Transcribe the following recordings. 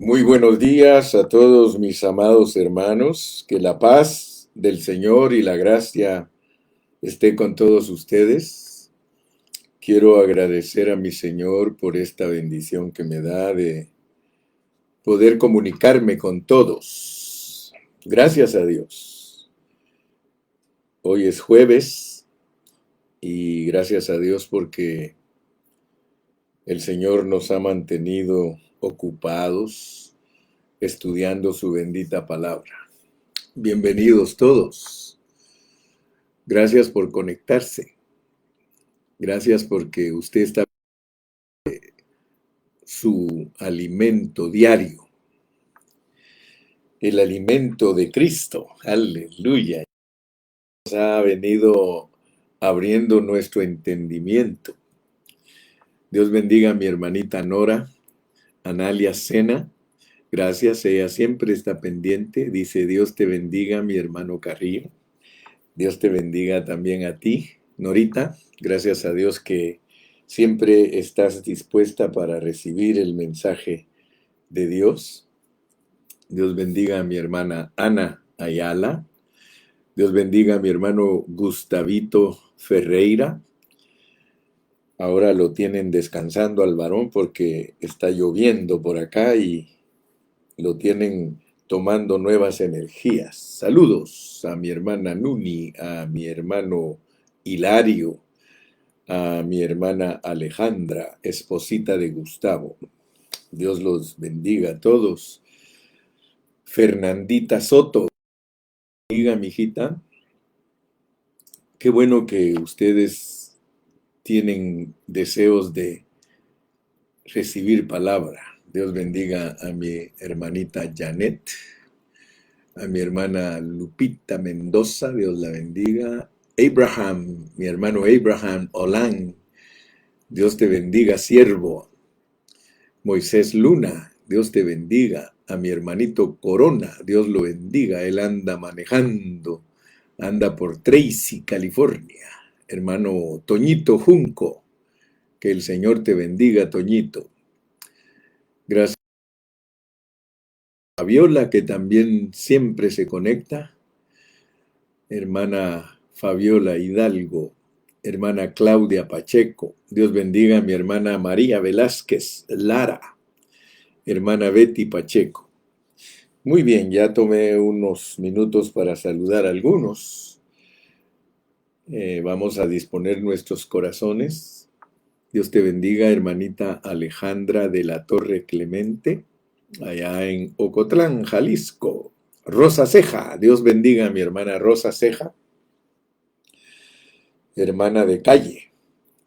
Muy buenos días a todos mis amados hermanos. Que la paz del Señor y la gracia esté con todos ustedes. Quiero agradecer a mi Señor por esta bendición que me da de poder comunicarme con todos. Gracias a Dios. Hoy es jueves y gracias a Dios porque el Señor nos ha mantenido ocupados estudiando su bendita palabra. Bienvenidos todos. Gracias por conectarse. Gracias porque usted está su alimento diario, el alimento de Cristo. Aleluya. Nos ha venido abriendo nuestro entendimiento. Dios bendiga a mi hermanita Nora, Analia Sena. Gracias, ella siempre está pendiente. Dice, Dios te bendiga, mi hermano Carrillo. Dios te bendiga también a ti, Norita. Gracias a Dios que siempre estás dispuesta para recibir el mensaje de Dios. Dios bendiga a mi hermana Ana Ayala. Dios bendiga a mi hermano Gustavito Ferreira. Ahora lo tienen descansando al varón porque está lloviendo por acá y lo tienen tomando nuevas energías. Saludos a mi hermana Nuni, a mi hermano Hilario, a mi hermana Alejandra, esposita de Gustavo. Dios los bendiga a todos. Fernandita Soto, diga, mijita, qué bueno que ustedes tienen deseos de recibir palabra. Dios bendiga a mi hermanita Janet, a mi hermana Lupita Mendoza, Dios la bendiga. Abraham, mi hermano Abraham Olán, Dios te bendiga, siervo. Moisés Luna, Dios te bendiga. A mi hermanito Corona, Dios lo bendiga. Él anda manejando, anda por Tracy, California. Hermano Toñito Junco, que el Señor te bendiga, Toñito. Gracias a Fabiola, que también siempre se conecta. Hermana Fabiola Hidalgo, hermana Claudia Pacheco. Dios bendiga a mi hermana María Velázquez Lara, hermana Betty Pacheco. Muy bien, ya tomé unos minutos para saludar a algunos. Vamos a disponer nuestros corazones. Dios te bendiga, hermanita Alejandra de la Torre Clemente, allá en Ocotlán, Jalisco. Rosa Ceja, Dios bendiga a mi hermana Rosa Ceja, hermana de calle.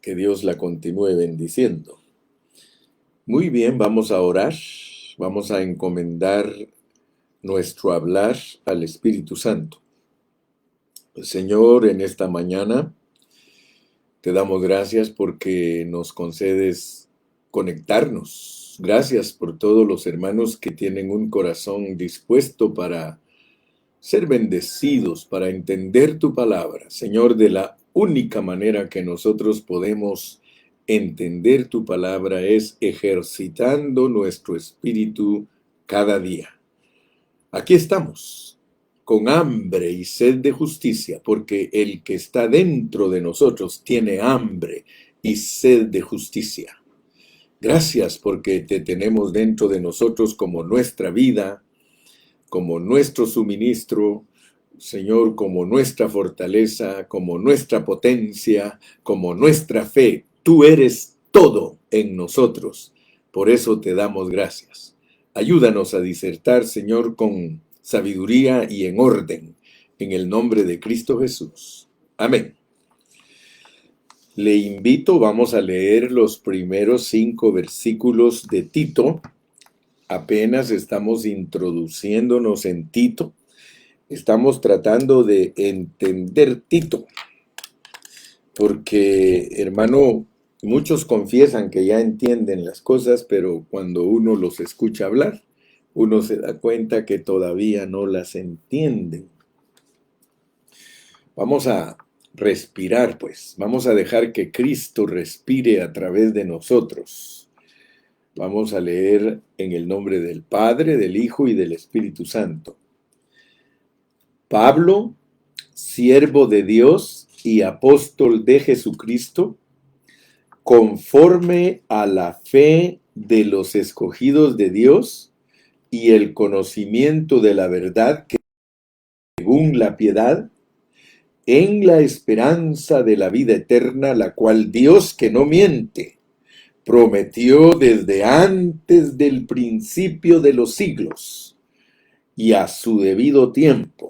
Que Dios la continúe bendiciendo. Muy bien, vamos a orar. Vamos a encomendar nuestro hablar al Espíritu Santo. Señor, en esta mañana te damos gracias porque nos concedes conectarnos. Gracias por todos los hermanos que tienen un corazón dispuesto para ser bendecidos, para entender tu palabra. Señor, de la única manera que nosotros podemos entender tu palabra es ejercitando nuestro espíritu cada día. Aquí estamos, con hambre y sed de justicia, porque el que está dentro de nosotros tiene hambre y sed de justicia. Gracias porque te tenemos dentro de nosotros como nuestra vida, como nuestro suministro, Señor, como nuestra fortaleza, como nuestra potencia, como nuestra fe. Tú eres todo en nosotros. Por eso te damos gracias. Ayúdanos a disertar, Señor, con sabiduría y en orden, en el nombre de Cristo Jesús. Amén. Le invito, vamos a leer los primeros 5 versículos de Tito. Apenas estamos introduciéndonos en Tito. Estamos tratando de entender Tito, porque, hermano, muchos confiesan que ya entienden las cosas, pero cuando uno los escucha hablar, uno se da cuenta que todavía no las entienden. Vamos a respirar, pues. Vamos a dejar que Cristo respire a través de nosotros. Vamos a leer en el nombre del Padre, del Hijo y del Espíritu Santo. Pablo, siervo de Dios y apóstol de Jesucristo, conforme a la fe de los escogidos de Dios y el conocimiento de la verdad que según la piedad, en la esperanza de la vida eterna, la cual Dios, que no miente, prometió desde antes del principio de los siglos, y a su debido tiempo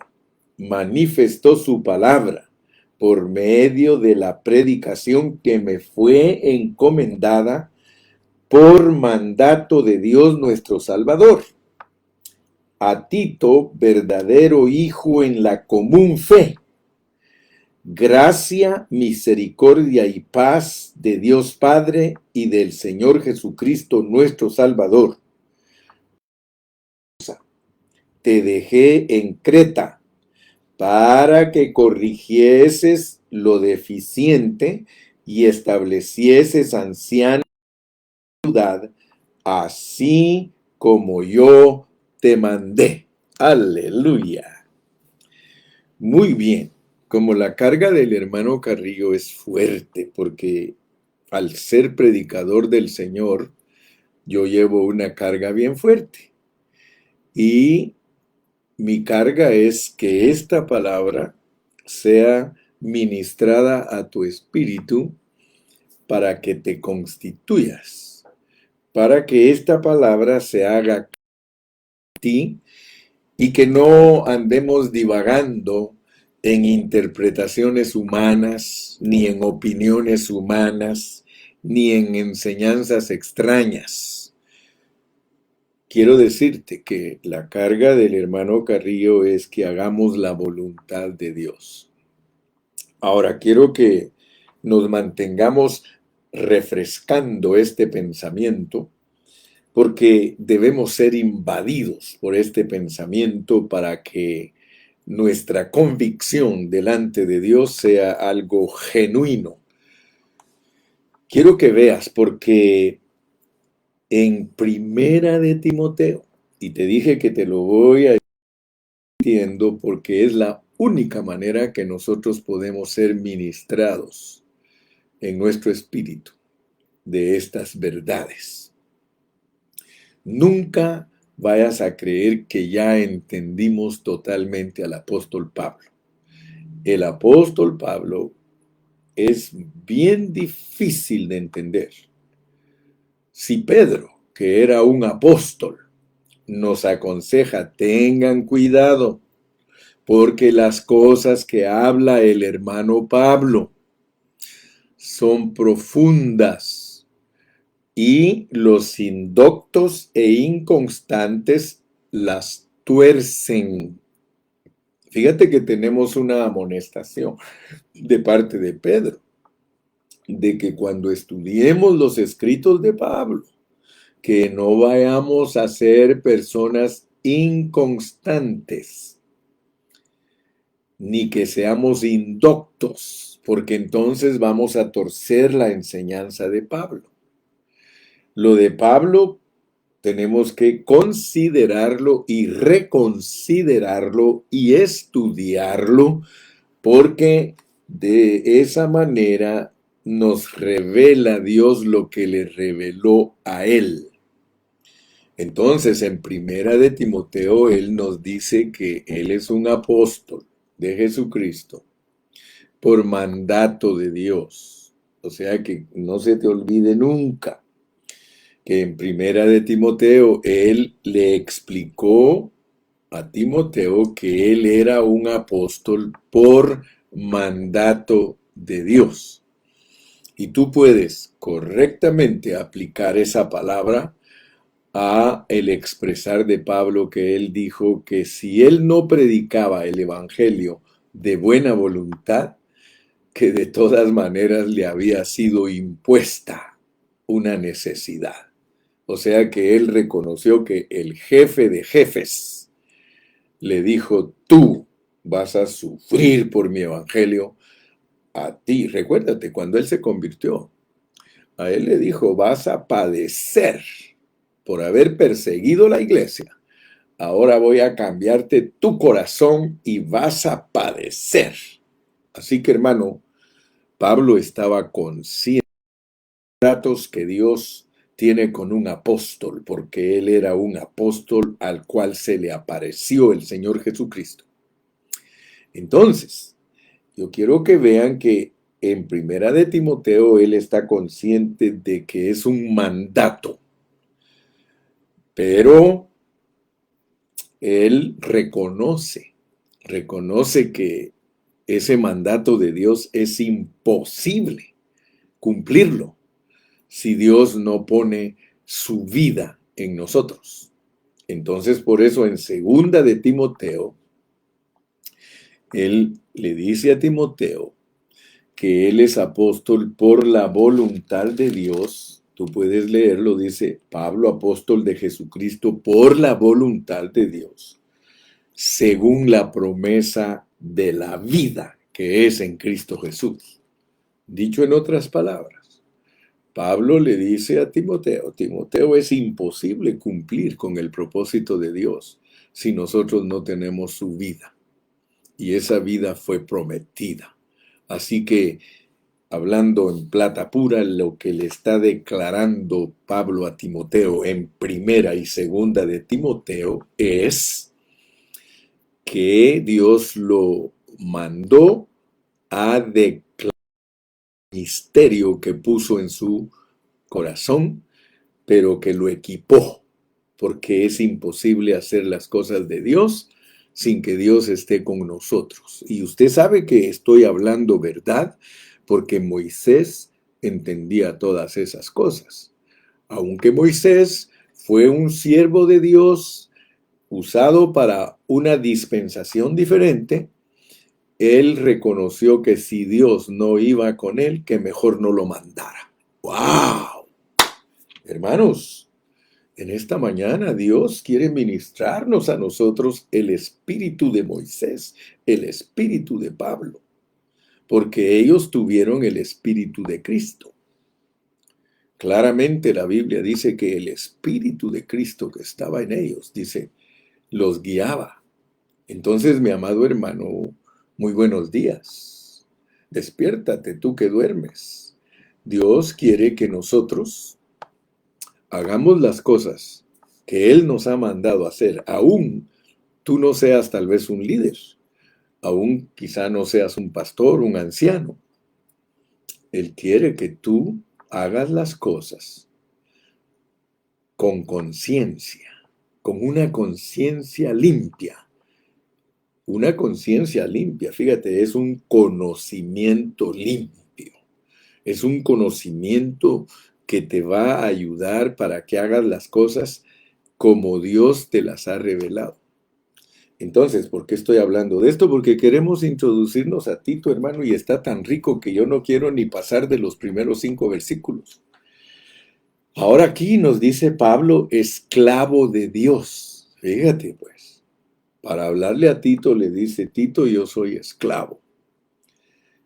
manifestó su palabra por medio de la predicación que me fue encomendada por mandato de Dios nuestro Salvador. A Tito, verdadero hijo en la común fe, gracia, misericordia y paz de Dios Padre y del Señor Jesucristo nuestro Salvador. Te dejé en Creta para que corrigieses lo deficiente y establecieses ancianos en la ciudad, así como yo te mandé. Aleluya. Muy bien. Como la carga del hermano Carrillo es fuerte, porque al ser predicador del Señor, yo llevo una carga bien fuerte. Y mi carga es que esta palabra sea ministrada a tu espíritu para que te constituyas, para que esta palabra se haga en ti y que no andemos divagando en interpretaciones humanas, ni en opiniones humanas, ni en enseñanzas extrañas. Quiero decirte que la carga del hermano Carrillo es que hagamos la voluntad de Dios. Ahora, quiero que nos mantengamos refrescando este pensamiento, porque debemos ser invadidos por este pensamiento para que nuestra convicción delante de Dios sea algo genuino. Quiero que veas, porque en Primera de Timoteo, y te dije que te lo voy a ir diciendo porque es la única manera que nosotros podemos ser ministrados en nuestro espíritu de estas verdades. Nunca vayas a creer que ya entendimos totalmente al apóstol Pablo. El apóstol Pablo es bien difícil de entender. Si Pedro, que era un apóstol, nos aconseja, tengan cuidado, porque las cosas que habla el hermano Pablo son profundas y los indoctos e inconstantes las tuercen. Fíjate que tenemos una amonestación de parte de Pedro, de que cuando estudiemos los escritos de Pablo, que no vayamos a ser personas inconstantes, ni que seamos indoctos, porque entonces vamos a torcer la enseñanza de Pablo. Lo de Pablo tenemos que considerarlo y reconsiderarlo y estudiarlo, porque de esa manera nos revela Dios lo que le reveló a él. Entonces, en Primera de Timoteo, él nos dice que él es un apóstol de Jesucristo por mandato de Dios. O sea que no se te olvide nunca que en Primera de Timoteo, él le explicó a Timoteo que él era un apóstol por mandato de Dios. Y tú puedes correctamente aplicar esa palabra a el expresar de Pablo, que él dijo que si él no predicaba el evangelio de buena voluntad, que de todas maneras le había sido impuesta una necesidad. O sea que él reconoció que el jefe de jefes le dijo, tú vas a sufrir por mi evangelio a ti. Recuérdate, cuando él se convirtió, a él le dijo, vas a padecer por haber perseguido la iglesia, ahora voy a cambiarte tu corazón y vas a padecer. Así que, hermano, Pablo estaba consciente de los tratos que Dios tiene con un apóstol, porque él era un apóstol al cual se le apareció el Señor Jesucristo. Entonces, yo quiero que vean que en Primera de Timoteo él está consciente de que es un mandato, pero él reconoce que ese mandato de Dios es imposible cumplirlo si Dios no pone su vida en nosotros. Entonces, por eso en Segunda de Timoteo, él le dice a Timoteo que él es apóstol por la voluntad de Dios. Tú puedes leerlo, dice Pablo, apóstol de Jesucristo por la voluntad de Dios, según la promesa de la vida que es en Cristo Jesús. Dicho en otras palabras, Pablo le dice a Timoteo, Timoteo, es imposible cumplir con el propósito de Dios si nosotros no tenemos su vida. Y esa vida fue prometida. Así que, hablando en plata pura, lo que le está declarando Pablo a Timoteo en Primera y Segunda de Timoteo es que Dios lo mandó a declarar el misterio que puso en su corazón, pero que lo equipó, porque es imposible hacer las cosas de Dios sin que Dios esté con nosotros. Y usted sabe que estoy hablando verdad, porque Moisés entendía todas esas cosas. Aunque Moisés fue un siervo de Dios, usado para una dispensación diferente, él reconoció que si Dios no iba con él, que mejor no lo mandara. ¡Wow! Hermanos, en esta mañana Dios quiere ministrarnos a nosotros el espíritu de Moisés, el espíritu de Pablo, porque ellos tuvieron el espíritu de Cristo. Claramente la Biblia dice que el espíritu de Cristo que estaba en ellos, dice, los guiaba. Entonces, mi amado hermano, muy buenos días. Despiértate tú que duermes. Dios quiere que nosotros hagamos las cosas que Él nos ha mandado hacer. Aún tú no seas tal vez un líder. Aún quizá no seas un pastor, un anciano. Él quiere que tú hagas las cosas con conciencia, con una conciencia limpia. Una conciencia limpia, fíjate, es un conocimiento limpio. Es un conocimiento que te va a ayudar para que hagas las cosas como Dios te las ha revelado. Entonces, ¿por qué estoy hablando de esto? Porque queremos introducirnos a Tito, hermano, y está tan rico que yo no quiero ni pasar de los primeros 5 versículos. Ahora aquí nos dice Pablo, esclavo de Dios. Fíjate, pues. Para hablarle a Tito le dice, Tito, yo soy esclavo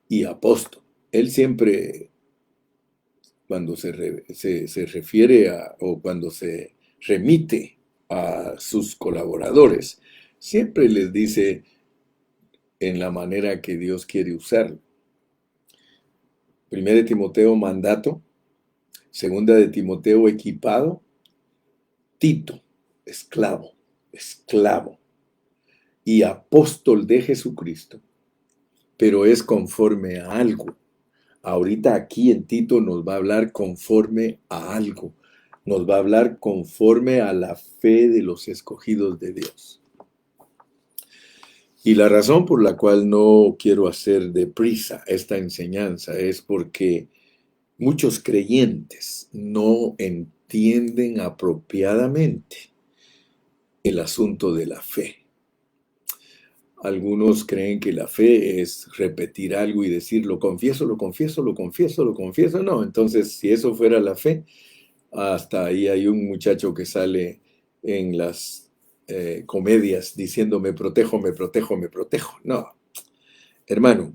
y apóstol. Él siempre, cuando se refiere a, o cuando se remite a sus colaboradores, siempre les dice en la manera que Dios quiere usarlo. Primera de Timoteo, mandato. Segunda de Timoteo, equipado. Tito, esclavo, esclavo y apóstol de Jesucristo, pero es conforme a algo. Ahorita aquí en Tito nos va a hablar conforme a algo. Nos va a hablar conforme a la fe de los escogidos de Dios. Y la razón por la cual no quiero hacer deprisa esta enseñanza es porque muchos creyentes no entienden apropiadamente el asunto de la fe. Algunos creen que la fe es repetir algo y decir, lo confieso, lo confieso, lo confieso, lo confieso. No, entonces, si eso fuera la fe, hasta ahí hay un muchacho que sale en las comedias diciendo, me protejo, me protejo, me protejo. No, hermano,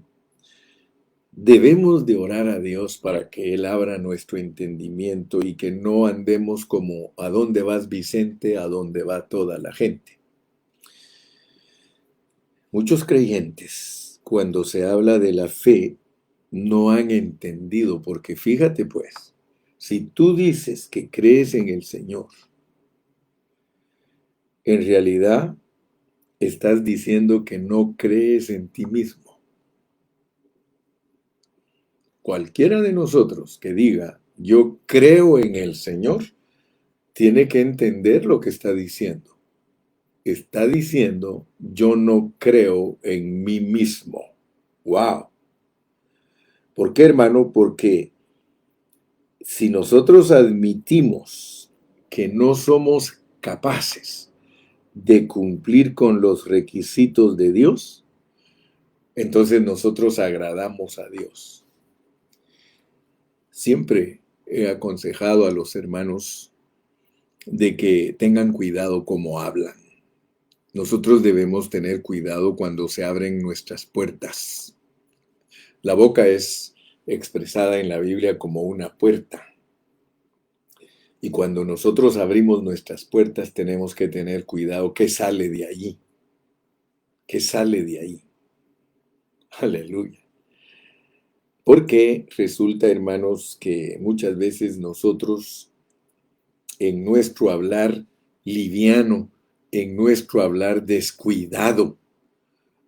Debemos de orar a Dios para que Él abra nuestro entendimiento y que no andemos como ¿a dónde vas, Vicente? ¿A dónde va toda la gente? Muchos creyentes, cuando se habla de la fe, no han entendido, porque fíjate pues, si tú dices que crees en el Señor, en realidad estás diciendo que no crees en ti mismo. Cualquiera de nosotros que diga, yo creo en el Señor, tiene que entender lo que está diciendo. Está diciendo, yo no creo en mí mismo. ¡Wow! ¿Por qué, hermano? Porque si nosotros admitimos que no somos capaces de cumplir con los requisitos de Dios, entonces nosotros agradamos a Dios. Siempre he aconsejado a los hermanos de que tengan cuidado cómo hablan. Nosotros debemos tener cuidado cuando se abren nuestras puertas. La boca es expresada en la Biblia como una puerta. Y cuando nosotros abrimos nuestras puertas tenemos que tener cuidado qué sale de allí. ¿Qué sale de ahí? Aleluya. Porque resulta, hermanos, que muchas veces nosotros en nuestro hablar liviano, en nuestro hablar descuidado,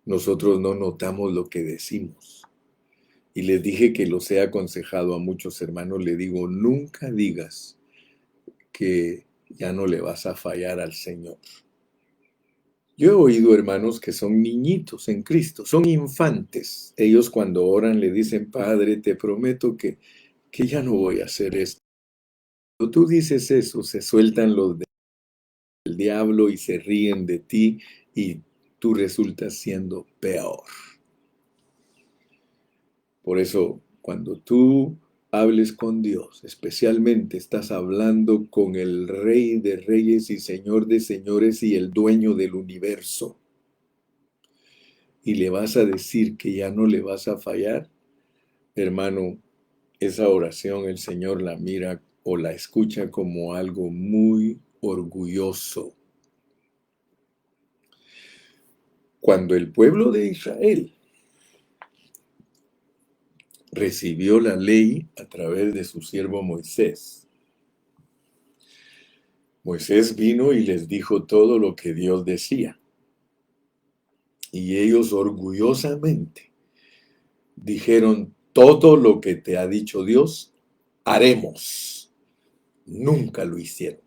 nosotros no notamos lo que decimos. Y les dije que los he aconsejado a muchos hermanos, le digo, nunca digas que ya no le vas a fallar al Señor. Yo he oído hermanos que son niñitos en Cristo, son infantes. Ellos cuando oran le dicen, Padre, te prometo que ya no voy a hacer esto. Cuando tú dices eso, se sueltan los del diablo y se ríen de ti y tú resultas siendo peor. Por eso, cuando tú hables con Dios, especialmente estás hablando con el Rey de Reyes y Señor de Señores y el dueño del universo, y le vas a decir que ya no le vas a fallar, hermano, esa oración el Señor la mira o la escucha como algo muy orgulloso. Cuando el pueblo de Israel recibió la ley a través de su siervo Moisés, Moisés vino y les dijo todo lo que Dios decía. Y ellos orgullosamente dijeron, todo lo que te ha dicho Dios, haremos. Nunca lo hicieron.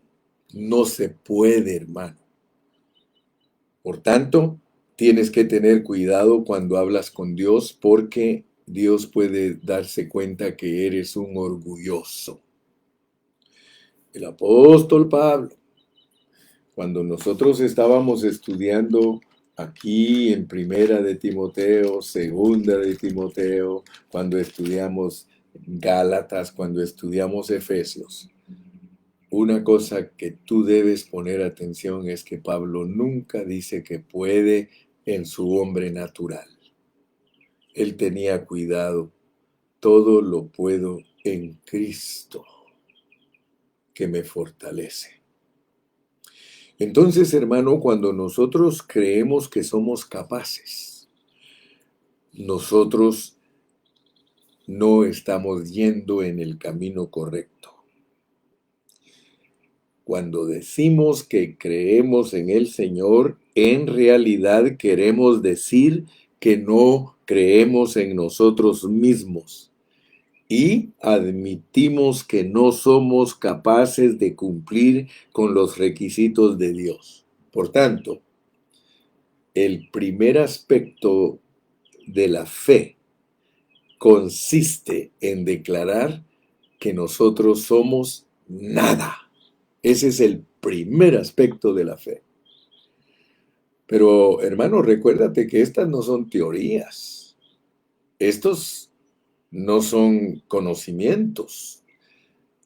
No se puede, hermano. Por tanto, tienes que tener cuidado cuando hablas con Dios porque Dios puede darse cuenta que eres un orgulloso. El apóstol Pablo, cuando nosotros estábamos estudiando aquí en Primera de Timoteo, Segunda de Timoteo, cuando estudiamos Gálatas, cuando estudiamos Efesios, una cosa que tú debes poner atención es que Pablo nunca dice que puede en su hombre natural. Él tenía cuidado. Todo lo puedo en Cristo que me fortalece. Entonces, hermano, cuando nosotros creemos que somos capaces, nosotros no estamos yendo en el camino correcto. Cuando decimos que creemos en el Señor, en realidad queremos decir que no creemos en nosotros mismos y admitimos que no somos capaces de cumplir con los requisitos de Dios. Por tanto, el primer aspecto de la fe consiste en declarar que nosotros somos nada. Ese es el primer aspecto de la fe. Pero, hermano, recuérdate que estas no son teorías. Estos no son conocimientos.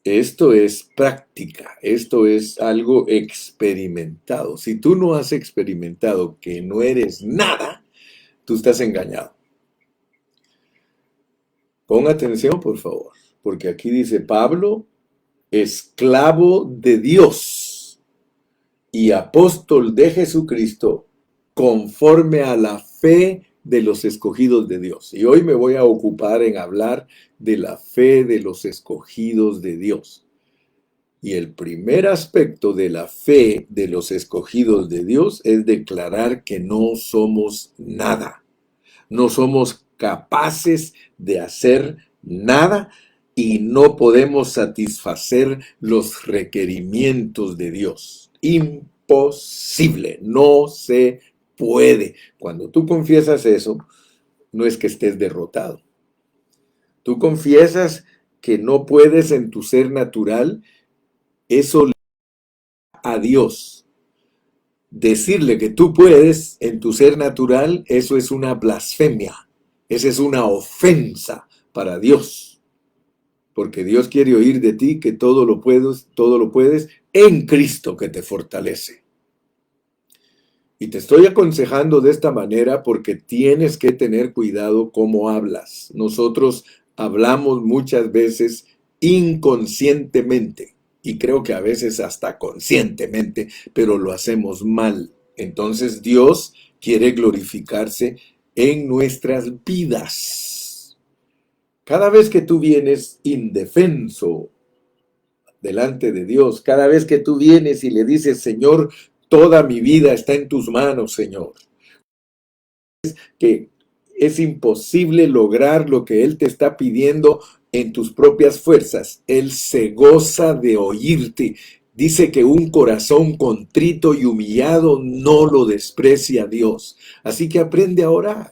Esto es práctica. Esto es algo experimentado. Si tú no has experimentado que no eres nada, tú estás engañado. Pon atención, por favor, porque aquí dice Pablo, esclavo de Dios y apóstol de Jesucristo, conforme a la fe de los escogidos de Dios. Y hoy me voy a ocupar en hablar de la fe de los escogidos de Dios. Y el primer aspecto de la fe de los escogidos de Dios es declarar que no somos nada. No somos capaces de hacer nada y no podemos satisfacer los requerimientos de Dios. Imposible, no se puede. Cuando tú confiesas eso, no es que estés derrotado. Tú confiesas que no puedes en tu ser natural, eso le da a Dios. Decirle que tú puedes en tu ser natural, eso es una blasfemia. Esa es una ofensa para Dios. Porque Dios quiere oír de ti que todo lo puedes en Cristo que te fortalece. Y te estoy aconsejando de esta manera porque tienes que tener cuidado cómo hablas. Nosotros hablamos muchas veces inconscientemente y creo que a veces hasta conscientemente, pero lo hacemos mal. Entonces Dios quiere glorificarse en nuestras vidas. Cada vez que tú vienes indefenso delante de Dios, cada vez que tú vienes y le dices, Señor, toda mi vida está en tus manos, Señor, que es imposible lograr lo que Él te está pidiendo en tus propias fuerzas. Él se goza de oírte. Dice que un corazón contrito y humillado no lo desprecia Dios. Así que aprende a orar.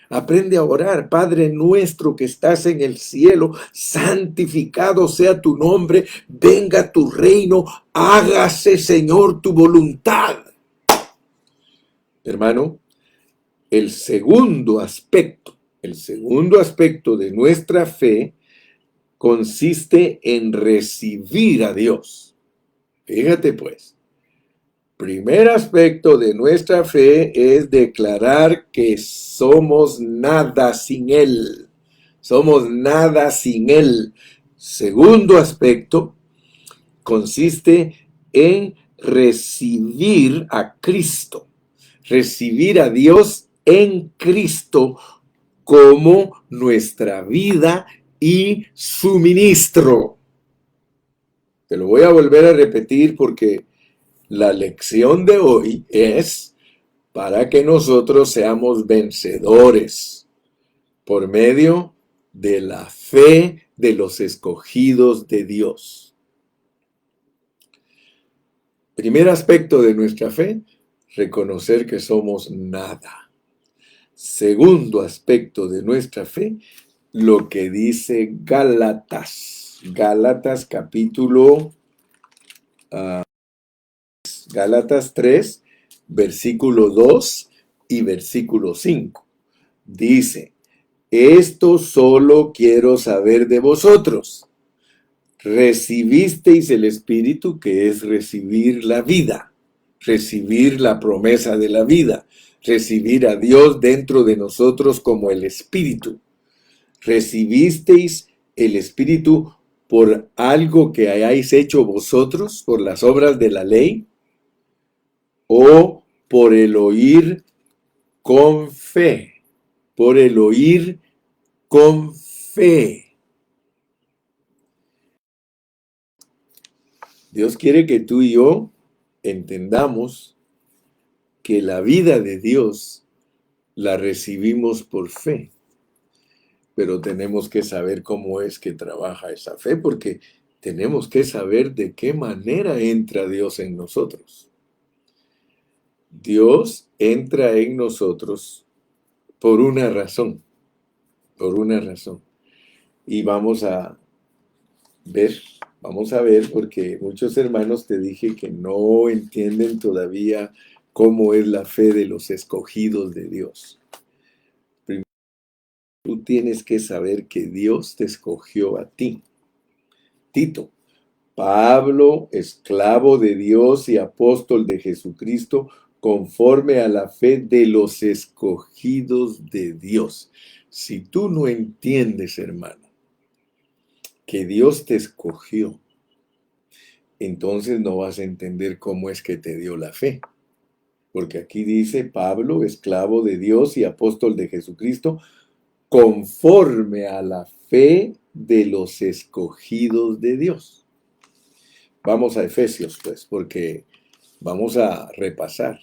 Aprende a orar. Padre nuestro que estás en el cielo, santificado sea tu nombre, venga tu reino, hágase, Señor, tu voluntad. Hermano, el segundo aspecto de nuestra fe consiste en recibir a Dios. Fíjate pues, primer aspecto de nuestra fe es declarar que somos nada sin Él. Somos nada sin Él. Segundo aspecto consiste en recibir a Cristo. Recibir a Dios en Cristo como nuestra vida y suministro. Te lo voy a volver a repetir porque la lección de hoy es para que nosotros seamos vencedores por medio de la fe de los escogidos de Dios. Primer aspecto de nuestra fe, reconocer que somos nada. Segundo aspecto de nuestra fe, lo que dice Gálatas. Gálatas capítulo Gálatas 3, versículo 2 y versículo 5. Dice, esto solo quiero saber de vosotros. Recibisteis el Espíritu, que es recibir la vida, recibir la promesa de la vida, recibir a Dios dentro de nosotros como el Espíritu. ¿Recibisteis el Espíritu por algo que hayáis hecho vosotros, por las obras de la ley? ¿O por el oír con fe? Por el oír con fe. Dios quiere que tú y yo entendamos que la vida de Dios la recibimos por fe. Pero tenemos que saber cómo es que trabaja esa fe, porque tenemos que saber de qué manera entra Dios en nosotros. Dios entra en nosotros por una razón, Y vamos a ver, porque muchos hermanos te dije que no entienden todavía cómo es la fe de los escogidos de Dios. Tú tienes que saber que Dios te escogió a ti. Tito, Pablo, esclavo de Dios y apóstol de Jesucristo, conforme a la fe de los escogidos de Dios. Si tú no entiendes, hermano, que Dios te escogió, entonces no vas a entender cómo es que te dio la fe. Porque aquí dice Pablo, esclavo de Dios y apóstol de Jesucristo, conforme a la fe de los escogidos de Dios. Vamos a Efesios, pues, porque vamos a repasar.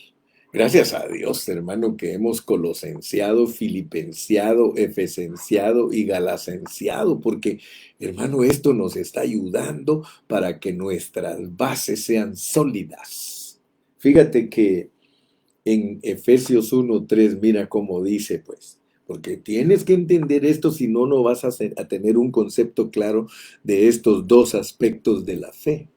Gracias a Dios, hermano, que hemos colosenseado, filipenseado, efesenciado y galasenciado, porque, hermano, esto nos está ayudando para que nuestras bases sean sólidas. Fíjate que en Efesios 1:3, mira cómo dice, pues, porque tienes que entender esto, si no, no vas a tener un concepto claro de estos dos aspectos de la fe.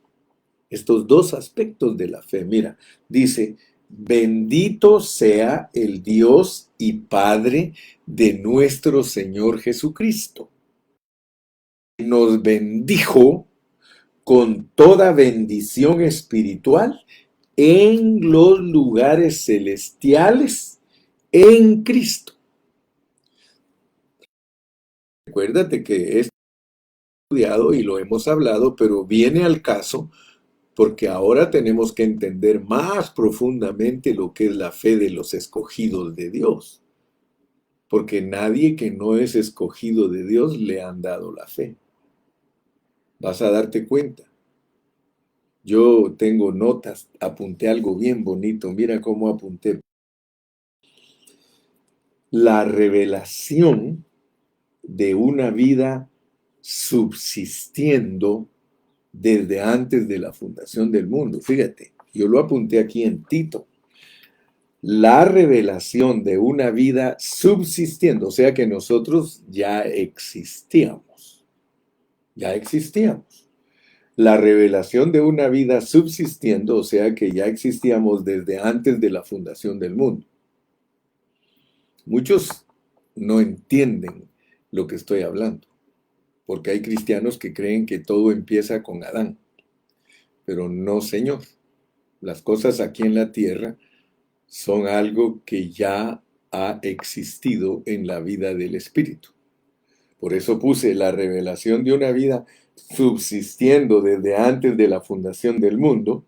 Estos dos aspectos de la fe, mira, dice, bendito sea el Dios y Padre de nuestro Señor Jesucristo. Nos bendijo con toda bendición espiritual en los lugares celestiales en Cristo. Recuérdate que es estudiado y lo hemos hablado, pero viene al caso porque ahora tenemos que entender más profundamente lo que es la fe de los escogidos de Dios. Porque nadie que no es escogido de Dios le han dado la fe. Vas a darte cuenta. Yo tengo notas, apunté algo bien bonito, mira cómo apunté. La revelación de una vida subsistiendo desde antes de la fundación del mundo. Fíjate, yo lo apunté aquí en Tito. La revelación de una vida subsistiendo, o sea que nosotros ya existíamos. Ya existíamos. La revelación de una vida subsistiendo, o sea que ya existíamos desde antes de la fundación del mundo. Muchos no entienden lo que estoy hablando, porque hay cristianos que creen que todo empieza con Adán. Pero no, señor. Las cosas aquí en la tierra son algo que ya ha existido en la vida del Espíritu. Por eso puse la revelación de una vida subsistiendo desde antes de la fundación del mundo,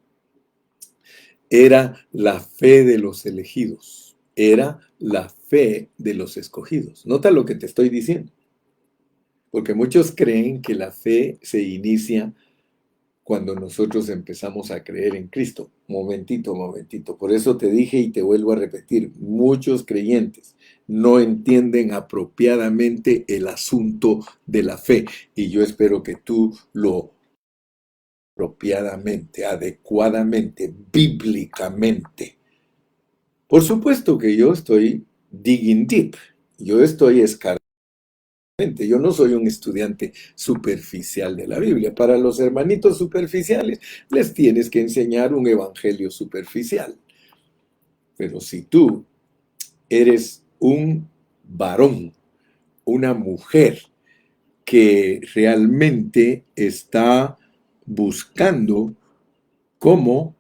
era la fe de los elegidos, era la fe de los escogidos. Nota lo que te estoy diciendo, porque muchos creen que la fe se inicia cuando nosotros empezamos a creer en Cristo. Momentito, momentito. Por eso te dije y te vuelvo a repetir, muchos creyentes no entienden apropiadamente el asunto de la fe. Y yo espero que tú lo apropiadamente, adecuadamente, bíblicamente. Por supuesto que yo estoy digging deep. Yo estoy escarbando. Yo no soy un estudiante superficial de la Biblia. Para los hermanitos superficiales les tienes que enseñar un evangelio superficial. Pero si tú eres un varón, una mujer que realmente está buscando cómo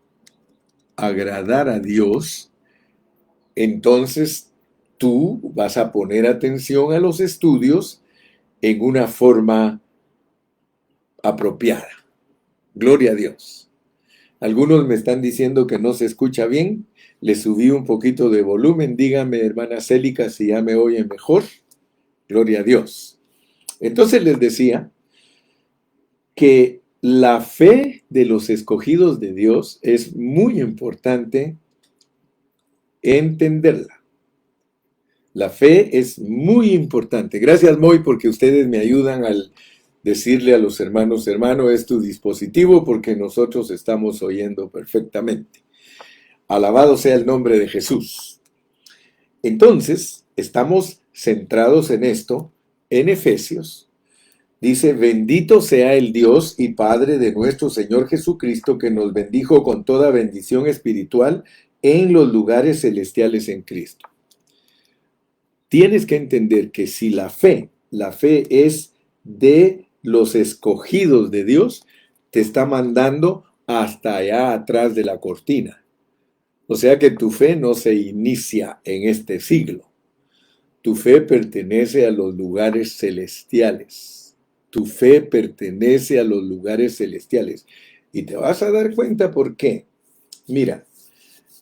agradar a Dios, entonces tú vas a poner atención a los estudios en una forma apropiada. Gloria a Dios. Algunos me están diciendo que no se escucha bien. Le subí un poquito de volumen. Dígame, hermana Célica, si ya me oyen mejor. Gloria a Dios. Entonces les decía que la fe de los escogidos de Dios es muy importante entenderla. La fe es muy importante. Gracias, Moy, porque ustedes me ayudan al decirle a los hermanos, hermano, es tu dispositivo porque nosotros estamos oyendo perfectamente. Alabado sea el nombre de Jesús. Entonces, estamos centrados en esto, en Efesios. Dice, bendito sea el Dios y Padre de nuestro Señor Jesucristo, que nos bendijo con toda bendición espiritual en los lugares celestiales en Cristo. Tienes que entender que si la fe es de los escogidos de Dios, te está mandando hasta allá atrás de la cortina. O sea que tu fe no se inicia en este siglo. Tu fe pertenece a los lugares celestiales. Tu fe pertenece a los lugares celestiales. Y te vas a dar cuenta por qué. Mira,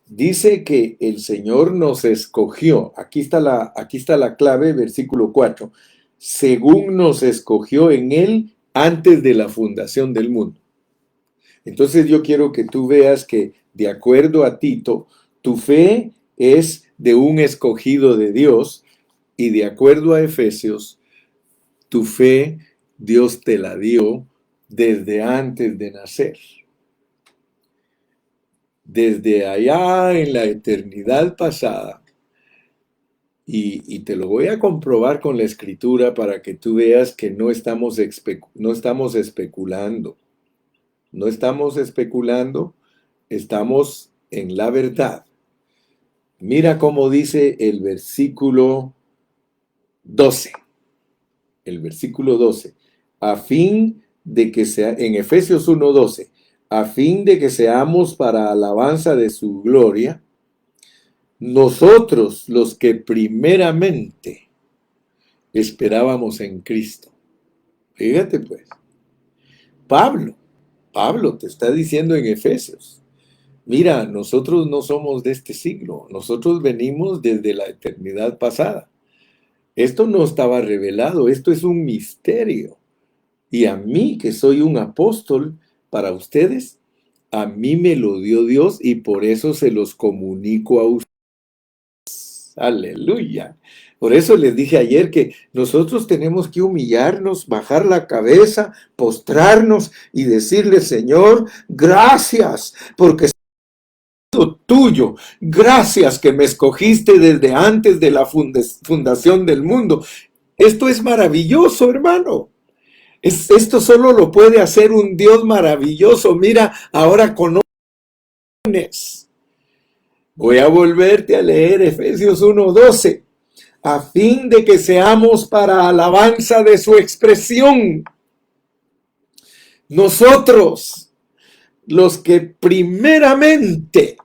dice que el Señor nos escogió. Aquí está la clave, versículo 4. Según nos escogió en Él antes de la fundación del mundo. Entonces yo quiero que tú veas que, de acuerdo a Tito, tu fe es de un escogido de Dios, y de acuerdo a Efesios, tu fe Dios te la dio desde antes de nacer. Desde allá en la eternidad pasada. Y te lo voy a comprobar con la escritura para que tú veas que no estamos especulando. No estamos especulando, estamos en la verdad. Mira cómo dice el versículo 12. El versículo 12. A fin de que sea, en Efesios 1:12, a fin de que seamos para alabanza de su gloria, nosotros los que primeramente esperábamos en Cristo. Fíjate pues, Pablo te está diciendo en Efesios, mira, nosotros no somos de este siglo, nosotros venimos desde la eternidad pasada. Esto no estaba revelado, esto es un misterio. Y a mí, que soy un apóstol para ustedes, a mí me lo dio Dios y por eso se los comunico a ustedes. Aleluya. Por eso les dije ayer que nosotros tenemos que humillarnos, bajar la cabeza, postrarnos y decirle, Señor, gracias, porque tuyo. Gracias que me escogiste desde antes de la fundación del mundo. Esto es maravilloso, hermano. Esto solo lo puede hacer un Dios maravilloso. Mira, ahora conoces. Voy a volverte a leer Efesios 1:12. A fin de que seamos para alabanza de su expresión. Nosotros, los que primeramente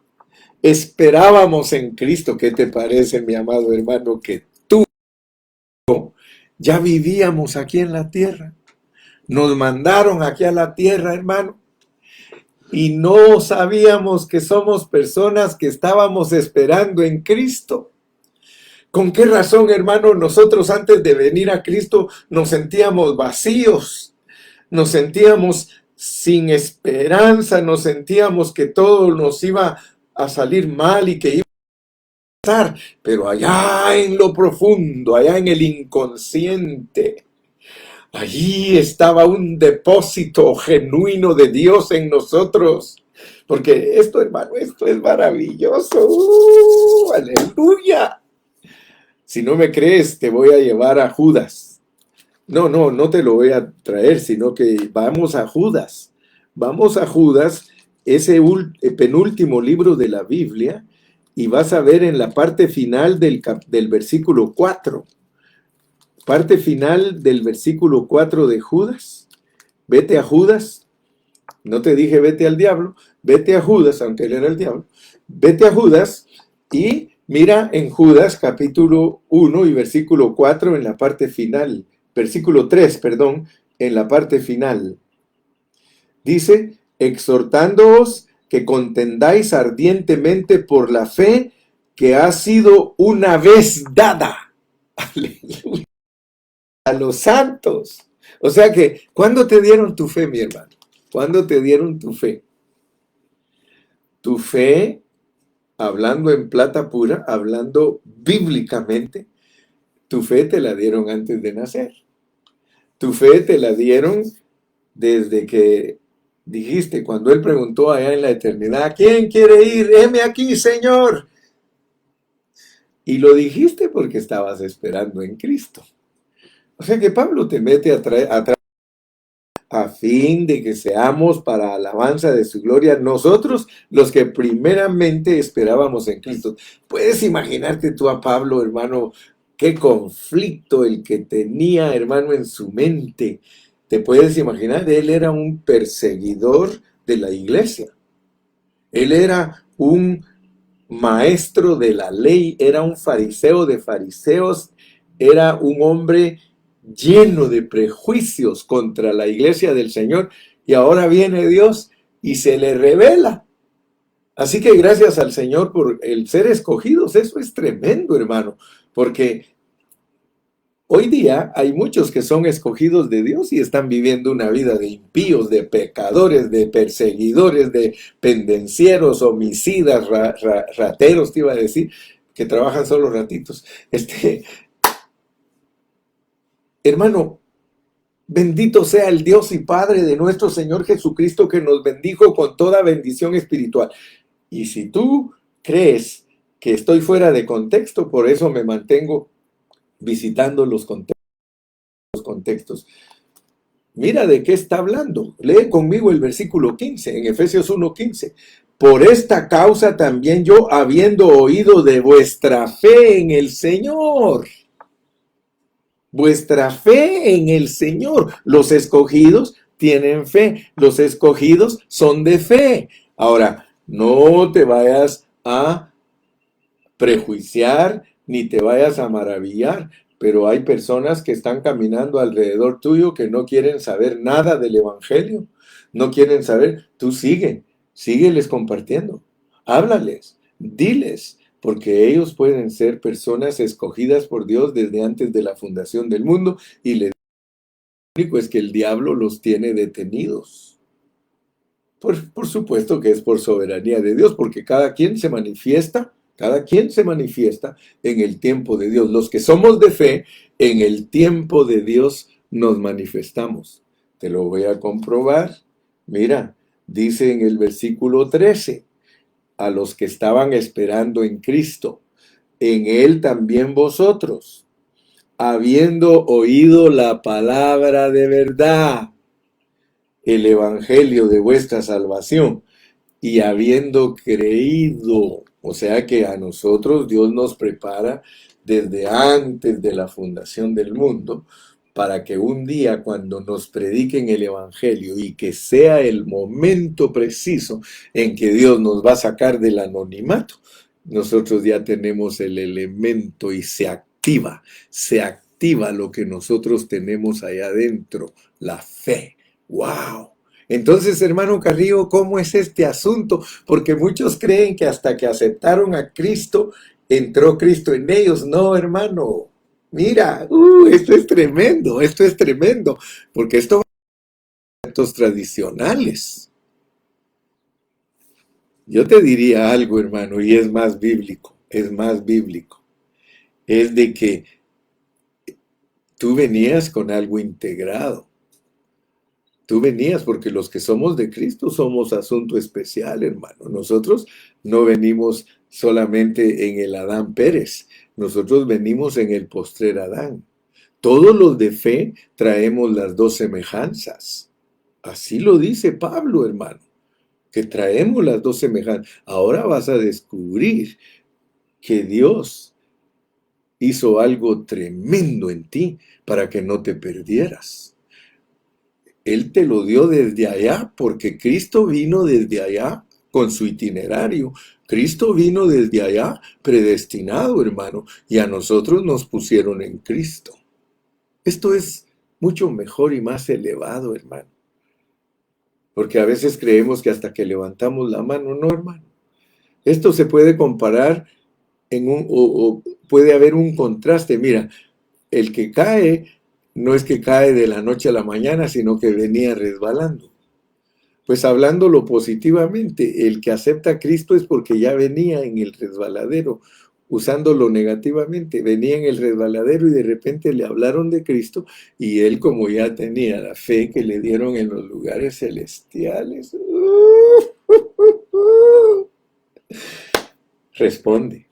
esperábamos en Cristo. ¿Qué te parece, mi amado hermano, que tú ya vivíamos aquí en la tierra? Nos mandaron aquí a la tierra, hermano, y no sabíamos que somos personas que estábamos esperando en Cristo. ¿Con qué razón, hermano, nosotros antes de venir a Cristo nos sentíamos vacíos? Nos sentíamos sin esperanza, nos sentíamos que todo nos iba a salir mal y que iba a pasar, pero allá en lo profundo, allá en el inconsciente, allí estaba un depósito genuino de Dios en nosotros. Porque esto, hermano, esto es maravilloso. ¡Aleluya! Si no me crees, te voy a llevar a Judas. No te lo voy a traer, sino que vamos a Judas. Vamos a Judas, ese penúltimo libro de la Biblia, y vas a ver en la parte final del versículo 4. Parte final del versículo 4 de Judas. Vete a Judas. No te dije vete al diablo. Vete a Judas, aunque él era el diablo. Vete a Judas y mira en Judas capítulo 1 y versículo 4 en la parte final. Versículo 3, perdón, en la parte final. Dice, exhortándoos que contendáis ardientemente por la fe que ha sido una vez dada. Aleluya. A los santos. O sea que, ¿cuándo te dieron tu fe, mi hermano? ¿Cuándo te dieron tu fe? Tu fe, hablando en plata pura, hablando bíblicamente, tu fe te la dieron antes de nacer. Tu fe te la dieron desde que dijiste, cuando Él preguntó allá en la eternidad, ¿quién quiere ir? Heme aquí, Señor. Y lo dijiste porque estabas esperando en Cristo. O sea que Pablo te mete atrás a fin de que seamos para alabanza de su gloria nosotros los que primeramente esperábamos en Cristo. Puedes imaginarte tú a Pablo, hermano, qué conflicto el que tenía, hermano, en su mente. Te puedes imaginar, él era un perseguidor de la iglesia. Él era un maestro de la ley, era un fariseo de fariseos, era un hombre lleno de prejuicios contra la iglesia del Señor, y ahora viene Dios y se le revela. Así que gracias al Señor por el ser escogidos. Eso es tremendo, hermano, porque hoy día hay muchos que son escogidos de Dios y están viviendo una vida de impíos, de pecadores, de perseguidores, de pendencieros, homicidas, rateros, te iba a decir, que trabajan solo ratitos. Hermano, bendito sea el Dios y Padre de nuestro Señor Jesucristo, que nos bendijo con toda bendición espiritual. Y si tú crees que estoy fuera de contexto, por eso me mantengo visitando los contextos. Mira de qué está hablando. Lee conmigo el versículo 15, en Efesios 1:15. Por esta causa también yo, habiendo oído de vuestra fe en el Señor. Vuestra fe en el Señor. Los escogidos tienen fe. Los escogidos son de fe. Ahora, no te vayas a prejuiciar ni te vayas a maravillar, pero hay personas que están caminando alrededor tuyo que no quieren saber nada del Evangelio, no quieren saber. Tú sígueles compartiendo, háblales, diles, porque ellos pueden ser personas escogidas por Dios desde antes de la fundación del mundo, y lo único es que el diablo los tiene detenidos. Por supuesto que es por soberanía de Dios, porque cada quien se manifiesta en el tiempo de Dios. Los que somos de fe, en el tiempo de Dios nos manifestamos. Te lo voy a comprobar. Mira, dice en el versículo 13, a los que estaban esperando en Cristo, en Él también vosotros, habiendo oído la palabra de verdad, el evangelio de vuestra salvación, y habiendo creído. O sea que a nosotros Dios nos prepara desde antes de la fundación del mundo, para que un día, cuando nos prediquen el evangelio y que sea el momento preciso en que Dios nos va a sacar del anonimato, nosotros ya tenemos el elemento y se activa lo que nosotros tenemos allá adentro, la fe. ¡Wow! Entonces, hermano Carrillo, ¿cómo es este asunto? Porque muchos creen que hasta que aceptaron a Cristo, entró Cristo en ellos. No, hermano. Mira, esto es tremendo, porque esto va a actos tradicionales. Yo te diría algo, hermano, y es más bíblico, es de que tú venías con algo integrado. Tú venías, porque los que somos de Cristo somos asunto especial, hermano. Nosotros no venimos solamente en el Adán Pérez, nosotros venimos en el postrer Adán. Todos los de fe traemos las dos semejanzas. Así lo dice Pablo, hermano, que traemos las dos semejanzas. Ahora vas a descubrir que Dios hizo algo tremendo en ti para que no te perdieras. Él te lo dio desde allá, porque Cristo vino desde allá con su itinerario. Cristo vino desde allá predestinado, hermano, y a nosotros nos pusieron en Cristo. Esto es mucho mejor y más elevado, hermano. Porque a veces creemos que hasta que levantamos la mano, no, hermano. Esto se puede comparar o puede haber un contraste. Mira, el que cae no es que cae de la noche a la mañana, sino que venía resbalando. Pues hablándolo positivamente, el que acepta a Cristo es porque ya venía en el resbaladero. Usándolo negativamente, venía en el resbaladero y de repente le hablaron de Cristo, y él, como ya tenía la fe que le dieron en los lugares celestiales, responde.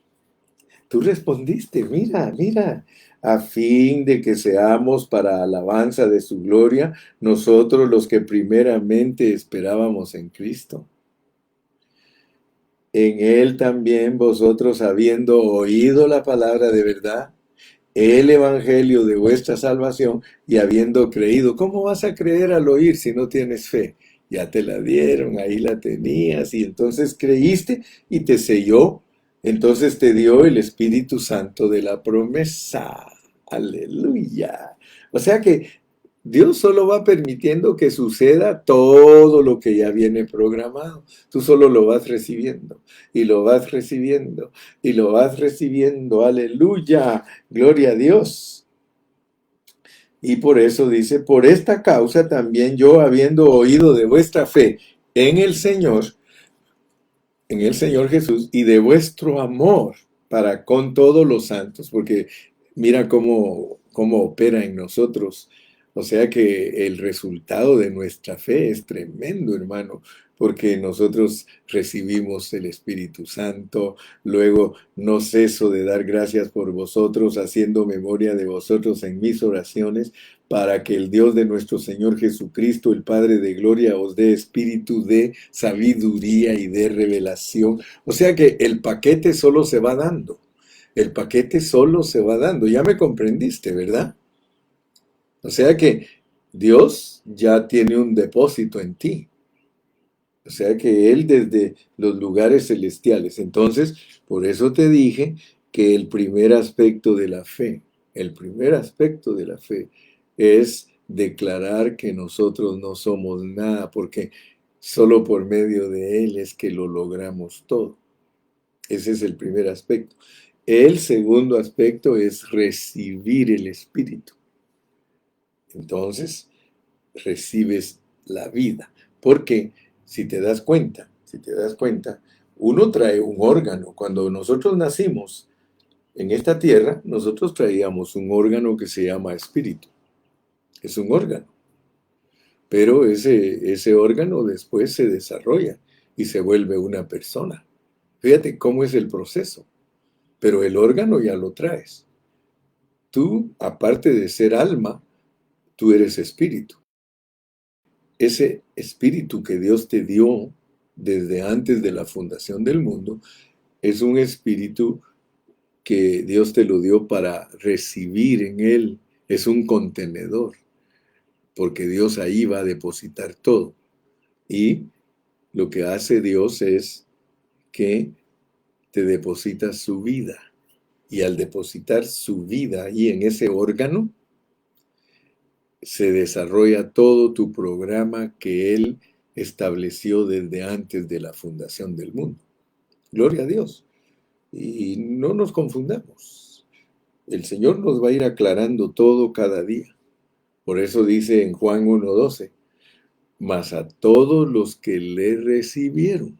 Tú respondiste, mira, a fin de que seamos para alabanza de su gloria, nosotros los que primeramente esperábamos en Cristo. En Él también vosotros, habiendo oído la palabra de verdad, el evangelio de vuestra salvación, y habiendo creído. ¿Cómo vas a creer al oír si no tienes fe? Ya te la dieron, ahí la tenías, y entonces creíste y te selló Entonces te dio el Espíritu Santo de la promesa. Aleluya. O sea que Dios solo va permitiendo que suceda todo lo que ya viene programado. Tú solo lo vas recibiendo y lo vas recibiendo y lo vas recibiendo. Aleluya. Gloria a Dios. Y por eso dice, por esta causa también yo, habiendo oído de vuestra fe en el Señor Jesús y de vuestro amor para con todos los santos, porque mira cómo opera en nosotros. O sea que el resultado de nuestra fe es tremendo, hermano, porque nosotros recibimos el Espíritu Santo, luego no ceso de dar gracias por vosotros, haciendo memoria de vosotros en mis oraciones, para que el Dios de nuestro Señor Jesucristo, el Padre de gloria, os dé espíritu de sabiduría y de revelación. O sea que el paquete solo se va dando. El paquete solo se va dando. Ya me comprendiste, ¿verdad? O sea que Dios ya tiene un depósito en ti. O sea que Él desde los lugares celestiales. Entonces, por eso te dije que el primer aspecto de la fe, el primer aspecto de la fe es declarar que nosotros no somos nada, porque solo por medio de Él es que lo logramos todo. Ese es el primer aspecto. El segundo aspecto es recibir el Espíritu. Entonces, recibes la vida. Porque si te das cuenta, uno trae un órgano. Cuando nosotros nacimos en esta tierra, nosotros traíamos un órgano que se llama espíritu. Es un órgano. Pero ese órgano después se desarrolla y se vuelve una persona. Fíjate cómo es el proceso. Pero el órgano ya lo traes. Tú, aparte de ser alma, tú eres espíritu. Ese espíritu que Dios te dio desde antes de la fundación del mundo es un espíritu que Dios te lo dio para recibir en él. Es un contenedor, porque Dios ahí va a depositar todo. Y lo que hace Dios es que te deposita su vida. Y al depositar su vida ahí en ese órgano, se desarrolla todo tu programa que Él estableció desde antes de la fundación del mundo. Gloria a Dios. Y no nos confundamos. El Señor nos va a ir aclarando todo cada día. Por eso dice en Juan 1:12, mas a todos los que le recibieron,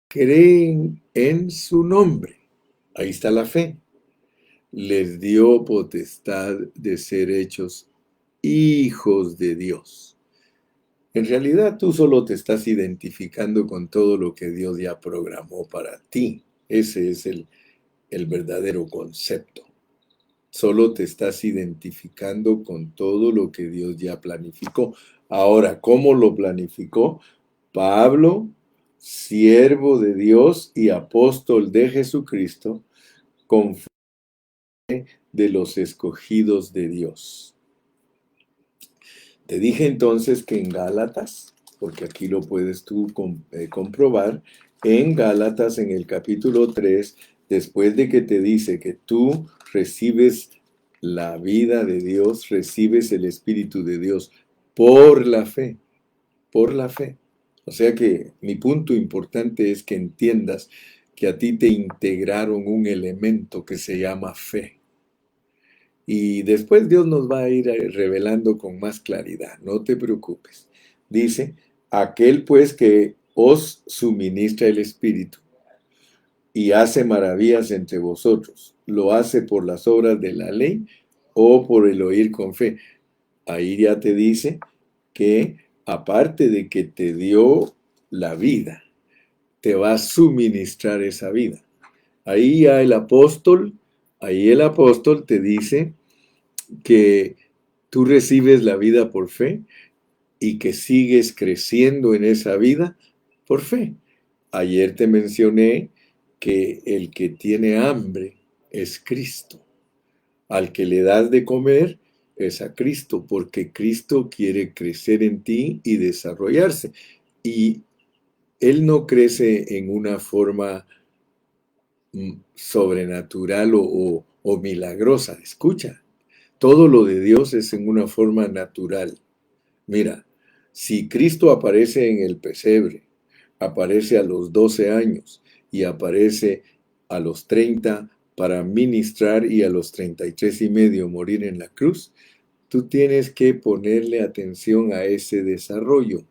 creen en su nombre. Ahí está la fe. Les dio potestad de ser hechos hijos de Dios. En realidad tú solo te estás identificando con todo lo que Dios ya programó para ti. Ese es el verdadero concepto. Solo te estás identificando con todo lo que Dios ya planificó. Ahora, ¿cómo lo planificó? Pablo, siervo de Dios y apóstol de Jesucristo, conforme de los escogidos de Dios. Te dije entonces que en Gálatas, porque aquí lo puedes tú comprobar, en Gálatas en el capítulo 3, después de que te dice que tú recibes la vida de Dios, recibes el Espíritu de Dios por la fe, por la fe. O sea que mi punto importante es que entiendas que a ti te integraron un elemento que se llama fe. Y después Dios nos va a ir revelando con más claridad, no te preocupes. Dice, aquel pues que os suministra el Espíritu y hace maravillas entre vosotros, ¿lo hace por las obras de la ley o por el oír con fe? Ahí ya te dice que aparte de que te dio la vida, te va a suministrar esa vida. Ahí el apóstol te dice que tú recibes la vida por fe y que sigues creciendo en esa vida por fe. Ayer te mencioné que el que tiene hambre es Cristo. Al que le das de comer es a Cristo, porque Cristo quiere crecer en ti y desarrollarse. Y Él no crece en una forma sobrenatural o milagrosa. Escucha, todo lo de Dios es en una forma natural. Mira, si Cristo aparece en el pesebre, aparece a los 12 años y aparece a los 30 para ministrar y a los 33 y medio morir en la cruz, tú tienes que ponerle atención a ese desarrollo,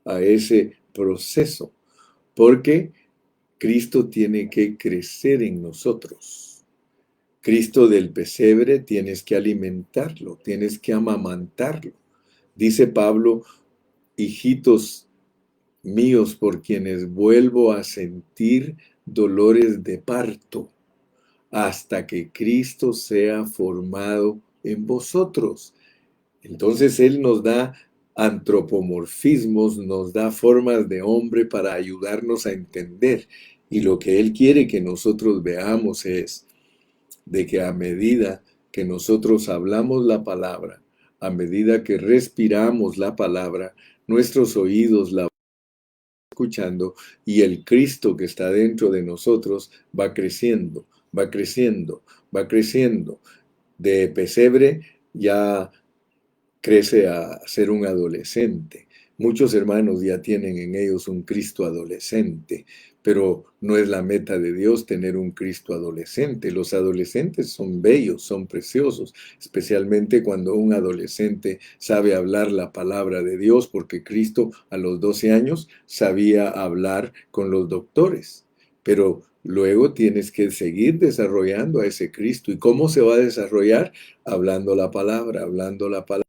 a ese proceso, porque Cristo tiene que crecer en nosotros. Cristo del pesebre tienes que alimentarlo, tienes que amamantarlo. Dice Pablo, hijitos míos por quienes vuelvo a sentir dolores de parto, hasta que Cristo sea formado en vosotros. Entonces Él nos da antropomorfismos, nos da formas de hombre para ayudarnos a entender. Y lo que Él quiere que nosotros veamos es de que a medida que nosotros hablamos la palabra, a medida que respiramos la palabra, nuestros oídos la van escuchando y el Cristo que está dentro de nosotros va creciendo, va creciendo, va creciendo. De pesebre ya crece a ser un adolescente. Muchos hermanos ya tienen en ellos un Cristo adolescente, pero no es la meta de Dios tener un Cristo adolescente. Los adolescentes son bellos, son preciosos, especialmente cuando un adolescente sabe hablar la palabra de Dios, porque Cristo a los 12 años sabía hablar con los doctores. Pero luego tienes que seguir desarrollando a ese Cristo. ¿Y cómo se va a desarrollar? Hablando la palabra, hablando la palabra.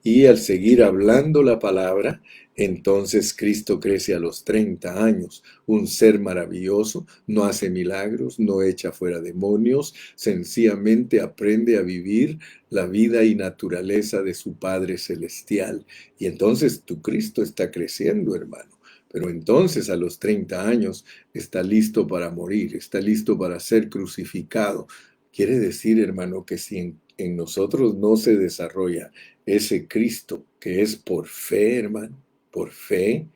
Y al seguir hablando la palabra, entonces Cristo crece a los 30 años, un ser maravilloso, no hace milagros, no echa fuera demonios, sencillamente aprende a vivir la vida y naturaleza de su Padre Celestial. Y entonces tu Cristo está creciendo, hermano. Pero entonces a los 30 años está listo para morir, está listo para ser crucificado. Quiere decir, hermano, que si en nosotros no se desarrolla ese Cristo que es por fe, hermano, por fe,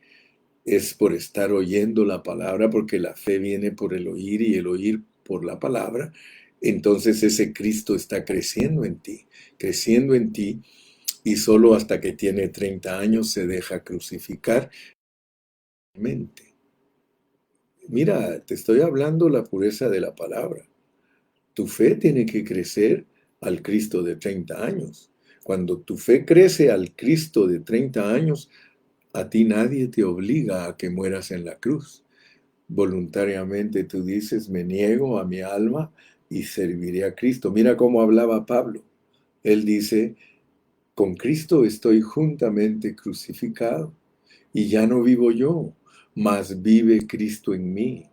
es por estar oyendo la palabra, porque la fe viene por el oír y el oír por la palabra, entonces ese Cristo está creciendo en ti, y solo hasta que tiene 30 años se deja crucificar. Mira, te estoy hablando la pureza de la palabra. Tu fe tiene que crecer al Cristo de 30 años. Cuando tu fe crece al Cristo de 30 años, a ti nadie te obliga a que mueras en la cruz. Voluntariamente tú dices, me niego a mi alma y serviré a Cristo. Mira cómo hablaba Pablo. Él dice, con Cristo estoy juntamente crucificado y ya no vivo yo, mas vive Cristo en mí.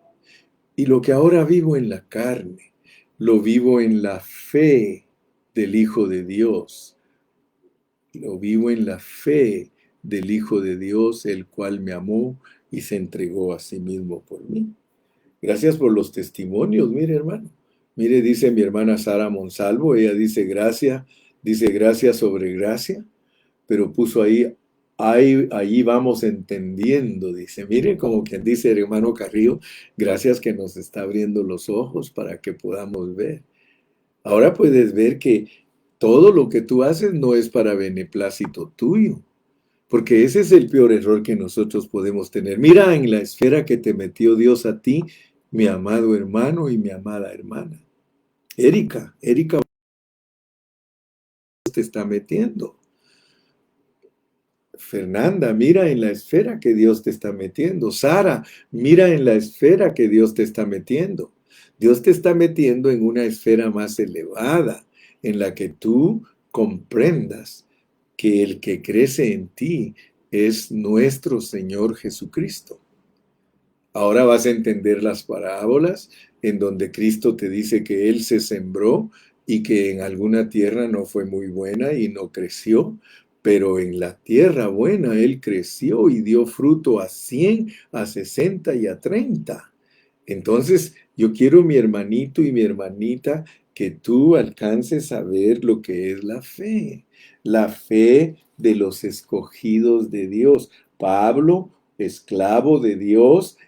Y lo que ahora vivo en la carne, lo vivo en la fe del Hijo de Dios. Lo vivo en la fe del Hijo de Dios, el cual me amó y se entregó a sí mismo por mí. Gracias por los testimonios, mire hermano. Mire, dice mi hermana Sara Monsalvo, ella dice gracia sobre gracia, pero puso ahí vamos entendiendo, dice. Mire, como quien dice el hermano Carrillo, gracias que nos está abriendo los ojos para que podamos ver. Ahora puedes ver que todo lo que tú haces no es para beneplácito tuyo, porque ese es el peor error que nosotros podemos tener. Mira en la esfera que te metió Dios a ti, mi amado hermano y mi amada hermana. Erika te está metiendo. Fernanda, mira en la esfera que Dios te está metiendo. Sara, mira en la esfera que Dios te está metiendo. Dios te está metiendo en una esfera más elevada, en la que tú comprendas que el que crece en ti es nuestro Señor Jesucristo. Ahora vas a entender las parábolas en donde Cristo te dice que Él se sembró y que en alguna tierra no fue muy buena y no creció, pero en la tierra buena Él creció y dio fruto a 100, a 60 y a 30. Entonces, yo quiero, mi hermanito y mi hermanita, que tú alcances a ver lo que es la fe de los escogidos de Dios. Pablo esclavo de Dios,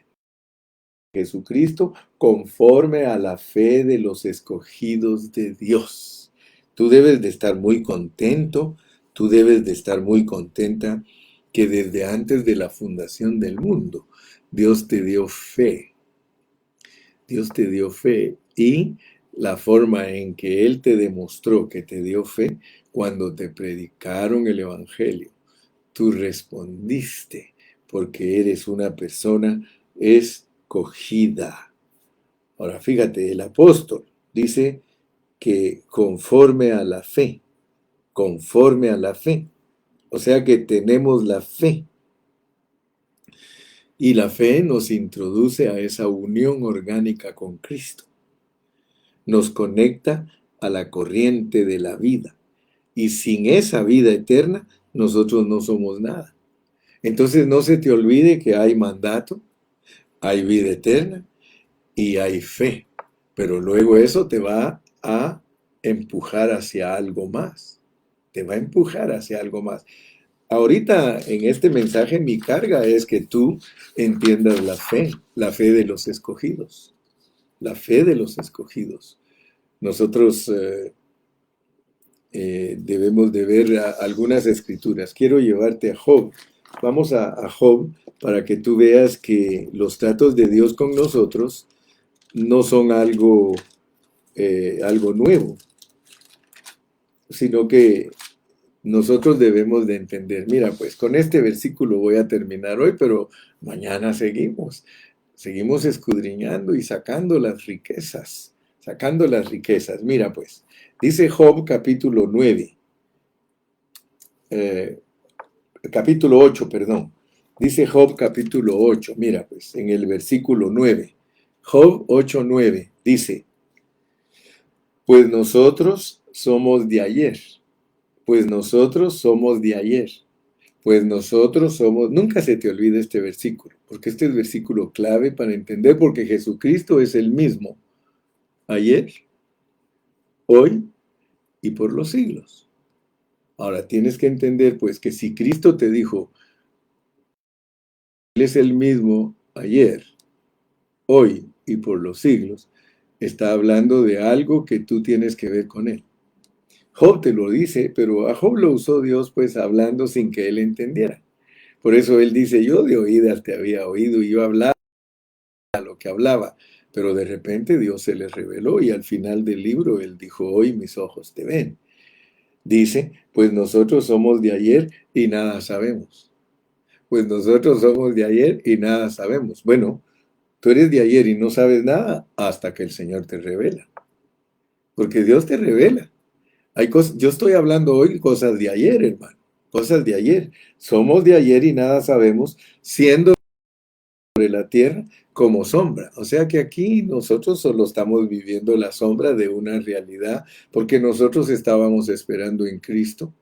Jesucristo, conforme a la fe de los escogidos de Dios. Tú debes de estar muy contento, tú debes de estar muy contenta que desde antes de la fundación del mundo, Dios te dio fe. Dios te dio fe y la forma en que Él te demostró que te dio fe cuando te predicaron el Evangelio. Tú respondiste porque eres una persona escogida. Ahora fíjate, el apóstol dice que conforme a la fe, conforme a la fe. O sea que tenemos la fe. Y la fe nos introduce a esa unión orgánica con Cristo. Nos conecta a la corriente de la vida. Y sin esa vida eterna, nosotros no somos nada. Entonces no se te olvide que hay mandato, hay vida eterna y hay fe. Pero luego eso te va a empujar hacia algo más. Te va a empujar hacia algo más. Ahorita en este mensaje mi carga es que tú entiendas la fe de los escogidos, la fe de los escogidos. Nosotros debemos de ver algunas escrituras. Quiero llevarte a Job. Vamos a Job para que tú veas que los tratos de Dios con nosotros no son algo nuevo, sino que nosotros debemos de entender. Mira, pues con este versículo voy a terminar hoy, pero mañana seguimos escudriñando y sacando las riquezas, sacando las riquezas. Mira, pues, dice Job capítulo 9, capítulo 8, perdón. Dice Job capítulo 8, mira, pues, en el versículo 9. Job 8:9 dice, pues nosotros somos de ayer, pues nosotros somos de ayer, pues nosotros somos, nunca se te olvide este versículo, porque este es el versículo clave para entender, porque Jesucristo es el mismo, ayer, hoy y por los siglos. Ahora tienes que entender, pues, que si Cristo te dijo, Él es el mismo ayer, hoy y por los siglos, está hablando de algo que tú tienes que ver con Él. Job te lo dice, pero a Job lo usó Dios pues hablando sin que él entendiera. Por eso él dice, yo de oídas te había oído y yo hablaba lo que hablaba, pero de repente Dios se le reveló y al final del libro él dijo, hoy mis ojos te ven. Dice, pues nosotros somos de ayer y nada sabemos. Pues nosotros somos de ayer y nada sabemos. Bueno, tú eres de ayer y no sabes nada hasta que el Señor te revela. Porque Dios te revela. Hay cosas, yo estoy hablando hoy cosas de ayer, hermano, cosas de ayer. Somos de ayer y nada sabemos, siendo sobre la tierra como sombra. O sea que aquí nosotros solo estamos viviendo la sombra de una realidad, porque nosotros estábamos esperando en Cristo.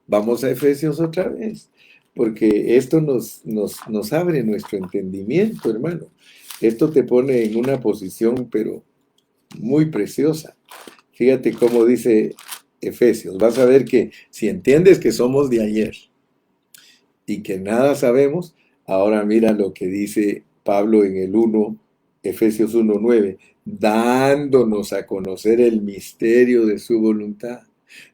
Vamos a Efesios otra vez, porque esto nos abre nuestro entendimiento, hermano. Esto te pone en una posición, pero muy preciosa. Fíjate cómo dice Efesios. Vas a ver que si entiendes que somos de ayer y que nada sabemos, ahora mira lo que dice Pablo en el 1, Efesios 1:9, dándonos a conocer el misterio de su voluntad,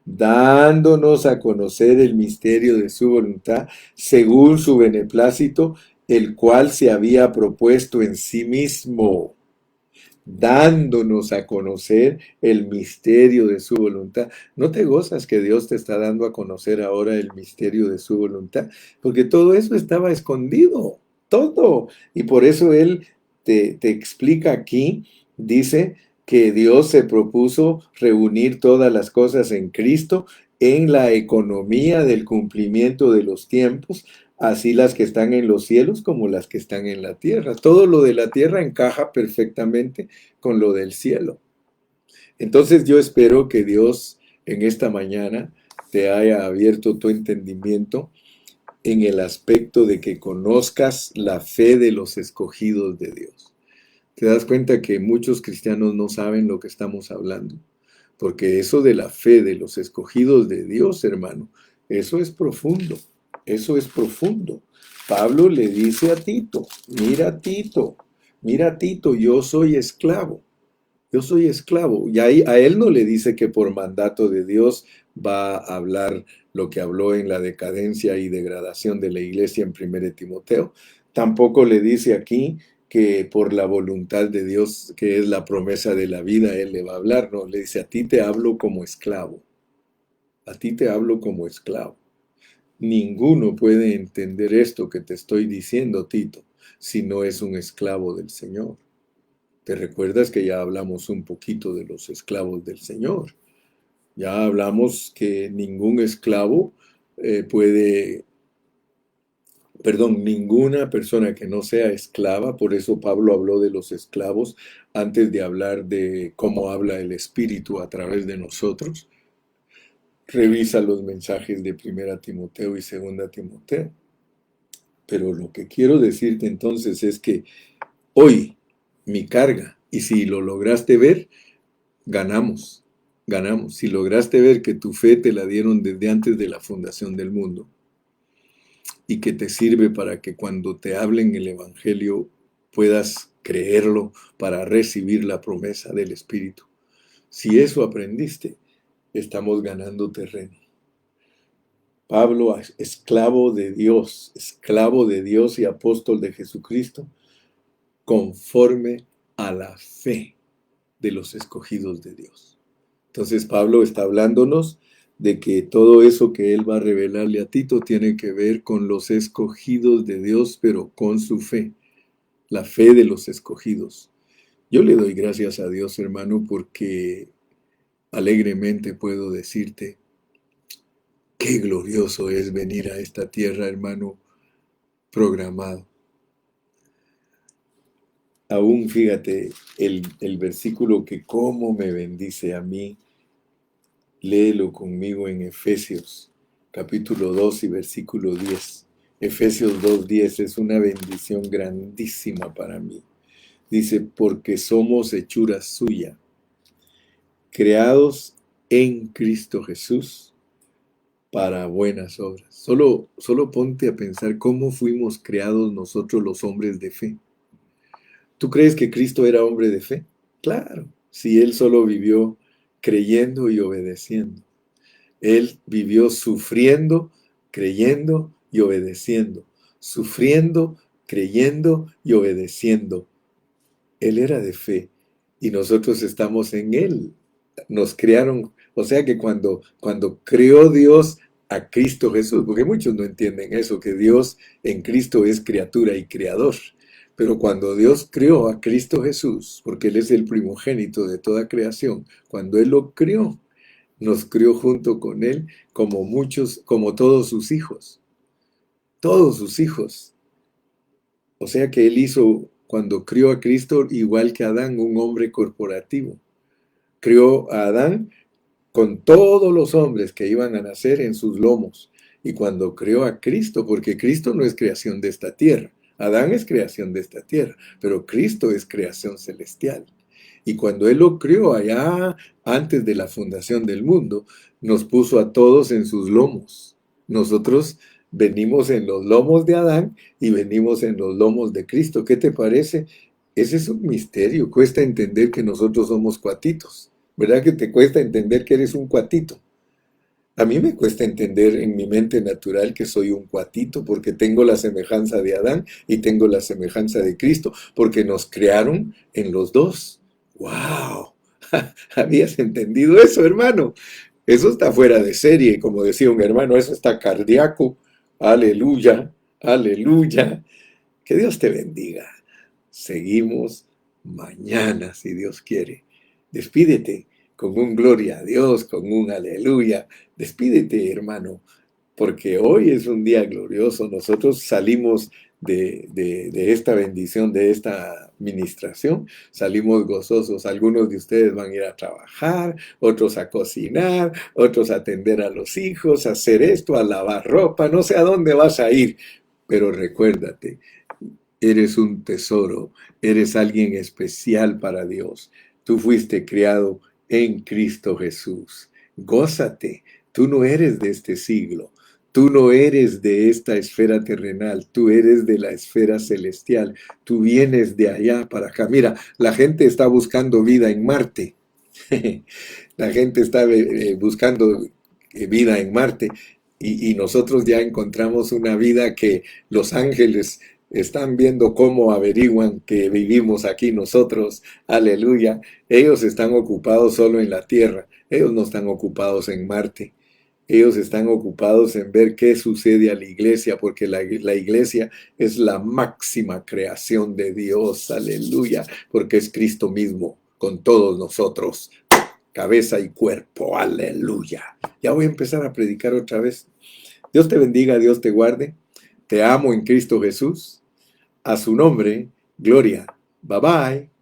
dándonos a conocer el misterio de su voluntad, según su beneplácito, el cual se había propuesto en sí mismo, dándonos a conocer el misterio de su voluntad. ¿No te gozas que Dios te está dando a conocer ahora el misterio de su voluntad? Porque todo eso estaba escondido, todo. Y por eso Él te explica aquí, dice que Dios se propuso reunir todas las cosas en Cristo en la economía del cumplimiento de los tiempos, así las que están en los cielos como las que están en la tierra. Todo lo de la tierra encaja perfectamente con lo del cielo. Entonces yo espero que Dios en esta mañana te haya abierto tu entendimiento en el aspecto de que conozcas la fe de los escogidos de Dios. Te das cuenta que muchos cristianos no saben lo que estamos hablando, porque eso de la fe de los escogidos de Dios, hermano, eso es profundo, eso es profundo. Pablo le dice a Tito, mira Tito, yo soy esclavo. Yo soy esclavo. Y ahí a él no le dice que por mandato de Dios va a hablar lo que habló en la decadencia y degradación de la iglesia en 1 Timoteo. Tampoco le dice aquí que por la voluntad de Dios, que es la promesa de la vida, él le va a hablar. No, le dice, a ti te hablo como esclavo. A ti te hablo como esclavo. Ninguno puede entender esto que te estoy diciendo, Tito, si no es un esclavo del Señor. ¿Te recuerdas que ya hablamos un poquito de los esclavos del Señor? Ya hablamos que ningún esclavo puede, perdón, ninguna persona que no sea esclava, por eso Pablo habló de los esclavos antes de hablar de cómo habla el Espíritu a través de nosotros. Revisa los mensajes de 1 Timoteo y 2 Timoteo. Pero lo que quiero decirte entonces es que hoy mi carga, y si lo lograste ver, ganamos, ganamos. Si lograste ver que tu fe te la dieron desde antes de la fundación del mundo y que te sirve para que cuando te hablen el Evangelio puedas creerlo para recibir la promesa del Espíritu. Si eso aprendiste, estamos ganando terreno. Pablo, esclavo de Dios y apóstol de Jesucristo, conforme a la fe de los escogidos de Dios. Entonces Pablo está hablándonos de que todo eso que él va a revelarle a Tito tiene que ver con los escogidos de Dios, pero con su fe, la fe de los escogidos. Yo le doy gracias a Dios, hermano, porque alegremente puedo decirte, qué glorioso es venir a esta tierra, hermano, programado. Aún fíjate el versículo que cómo me bendice a mí. Léelo conmigo en Efesios, capítulo 2 y versículo 10. Efesios 2:10 es una bendición grandísima para mí. Dice, porque somos hechura suya, creados en Cristo Jesús para buenas obras. Solo ponte a pensar cómo fuimos creados nosotros los hombres de fe. ¿Tú crees que Cristo era hombre de fe? Claro, si él solo vivió creyendo y obedeciendo. Él vivió sufriendo, creyendo y obedeciendo. Sufriendo, creyendo y obedeciendo. Él era de fe y nosotros estamos en Él. Nos crearon, o sea que cuando creó Dios a Cristo Jesús, porque muchos no entienden eso, que Dios en Cristo es criatura y creador. Pero cuando Dios creó a Cristo Jesús, porque Él es el primogénito de toda creación, cuando Él lo creó, nos crió junto con Él como muchos, como todos sus hijos. Todos sus hijos. O sea que Él hizo, cuando crió a Cristo, igual que Adán, un hombre corporativo. Crió a Adán con todos los hombres que iban a nacer en sus lomos. Y cuando creó a Cristo, porque Cristo no es creación de esta tierra, Adán es creación de esta tierra, pero Cristo es creación celestial. Y cuando Él lo crió allá antes de la fundación del mundo, nos puso a todos en sus lomos. Nosotros venimos en los lomos de Adán y venimos en los lomos de Cristo. ¿Qué te parece? Ese es un misterio. Cuesta entender que nosotros somos cuatitos. ¿Verdad que te cuesta entender que eres un cuatito? A mí me cuesta entender en mi mente natural que soy un cuatito porque tengo la semejanza de Adán y tengo la semejanza de Cristo, porque nos crearon en los dos. ¡Wow! ¿Habías entendido eso, hermano? Eso está fuera de serie, como decía un hermano, eso está cardíaco. Aleluya, aleluya. Que Dios te bendiga. Seguimos mañana, si Dios quiere. Despídete con un gloria a Dios, con un aleluya. Despídete, hermano, porque hoy es un día glorioso. Nosotros salimos de esta bendición, de esta ministración, salimos gozosos. Algunos de ustedes van a ir a trabajar, otros a cocinar, otros a atender a los hijos, a hacer esto, a lavar ropa, no sé a dónde vas a ir, pero recuérdate, eres un tesoro, eres alguien especial para Dios. Tú fuiste criado en Cristo Jesús. Gózate, tú no eres de este siglo. Tú no eres de esta esfera terrenal, tú eres de la esfera celestial, tú vienes de allá para acá. Mira, la gente está buscando vida en Marte. La gente está buscando vida en Marte y nosotros ya encontramos una vida que los ángeles están viendo cómo averiguan que vivimos aquí nosotros. Aleluya. Ellos están ocupados solo en la tierra. Ellos no están ocupados en Marte. Ellos están ocupados en ver qué sucede a la iglesia, porque la iglesia es la máxima creación de Dios. Aleluya. Porque es Cristo mismo con todos nosotros, cabeza y cuerpo. Aleluya. Ya voy a empezar a predicar otra vez. Dios te bendiga, Dios te guarde. Te amo en Cristo Jesús. A su nombre, gloria. Bye bye.